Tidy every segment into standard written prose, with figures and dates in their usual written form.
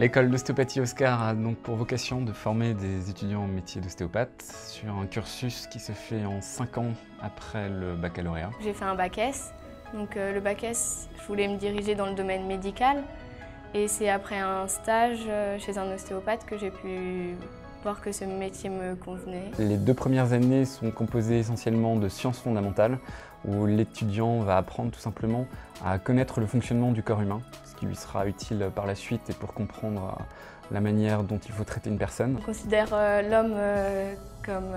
L'école d'ostéopathie Oscar a donc pour vocation de former des étudiants au métier d'ostéopathe sur un cursus qui se fait en 5 ans après le baccalauréat. J'ai fait un bac S, donc le bac S, je voulais me diriger dans le domaine médical et c'est après un stage chez un ostéopathe que j'ai pu voir que ce métier me convenait. Les 2 premières années sont composées essentiellement de sciences fondamentales où l'étudiant va apprendre tout simplement à connaître le fonctionnement du corps humain, ce qui lui sera utile par la suite et pour comprendre la manière dont il faut traiter une personne. On considère l'homme comme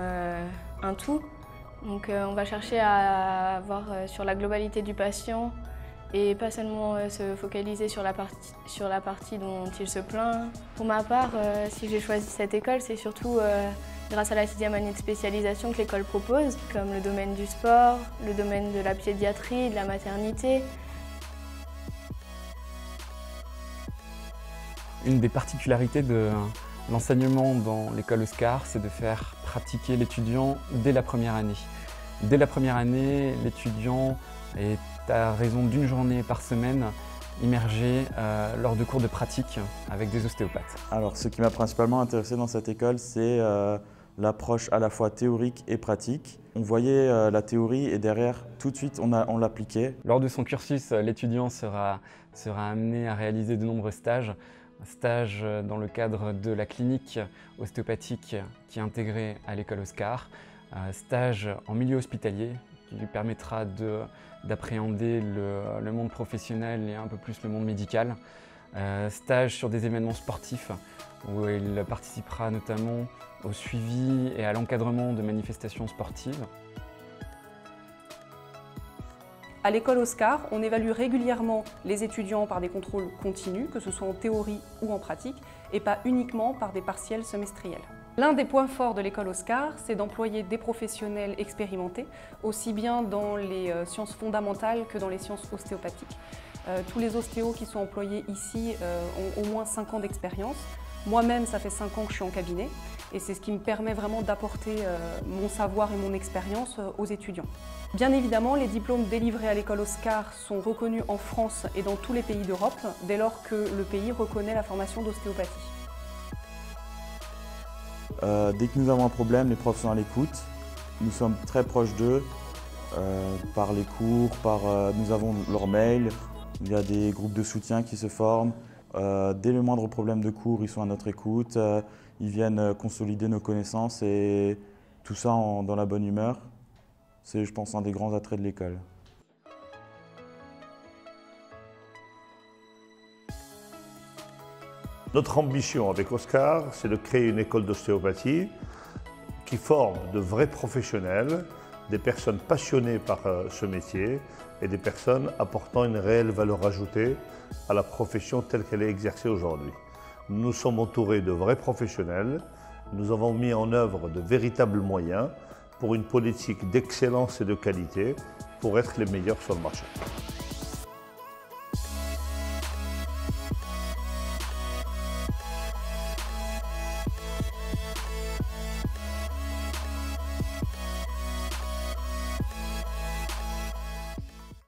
un tout, donc on va chercher à voir sur la globalité du patient et pas seulement se focaliser sur la partie dont il se plaint. Pour ma part, si j'ai choisi cette école, c'est surtout grâce à la 6e année de spécialisation que l'école propose, comme le domaine du sport, le domaine de la pédiatrie, de la maternité. Une des particularités de l'enseignement dans l'école Oscar, c'est de faire pratiquer l'étudiant dès la première année. Dès la première année, l'étudiant est à raison d'une journée par semaine immergé lors de cours de pratique avec des ostéopathes. Alors, ce qui m'a principalement intéressé dans cette école, c'est l'approche à la fois théorique et pratique. On voyait la théorie et derrière, tout de suite, on l'appliquait. Lors de son cursus, l'étudiant sera amené à réaliser de nombreux stages. Un stage dans le cadre de la clinique ostéopathique qui est intégrée à l'école Oscar. Un stage en milieu hospitalier qui lui permettra d'appréhender le monde professionnel et un peu plus le monde médical. Stage sur des événements sportifs où il participera notamment au suivi et à l'encadrement de manifestations sportives. À l'école Oscar, on évalue régulièrement les étudiants par des contrôles continus, que ce soit en théorie ou en pratique, et pas uniquement par des partiels semestriels. L'un des points forts de l'école Oscar, c'est d'employer des professionnels expérimentés, aussi bien dans les sciences fondamentales que dans les sciences ostéopathiques. Tous les ostéos qui sont employés ici ont au moins 5 ans d'expérience. Moi-même, ça fait 5 ans que je suis en cabinet et c'est ce qui me permet vraiment d'apporter mon savoir et mon expérience aux étudiants. Bien évidemment, les diplômes délivrés à l'école Oscar sont reconnus en France et dans tous les pays d'Europe, dès lors que le pays reconnaît la formation d'ostéopathie. Dès que nous avons un problème, les profs sont à l'écoute. Nous sommes très proches d'eux par les cours, nous avons leur mail. Il y a des groupes de soutien qui se forment. Dès le moindre problème de cours, ils sont à notre écoute. Ils viennent consolider nos connaissances et tout ça dans la bonne humeur. C'est, je pense, un des grands attraits de l'école. Notre ambition avec Oscar, c'est de créer une école d'ostéopathie qui forme de vrais professionnels, des personnes passionnées par ce métier et des personnes apportant une réelle valeur ajoutée à la profession telle qu'elle est exercée aujourd'hui. Nous sommes entourés de vrais professionnels, nous avons mis en œuvre de véritables moyens pour une politique d'excellence et de qualité pour être les meilleurs sur le marché.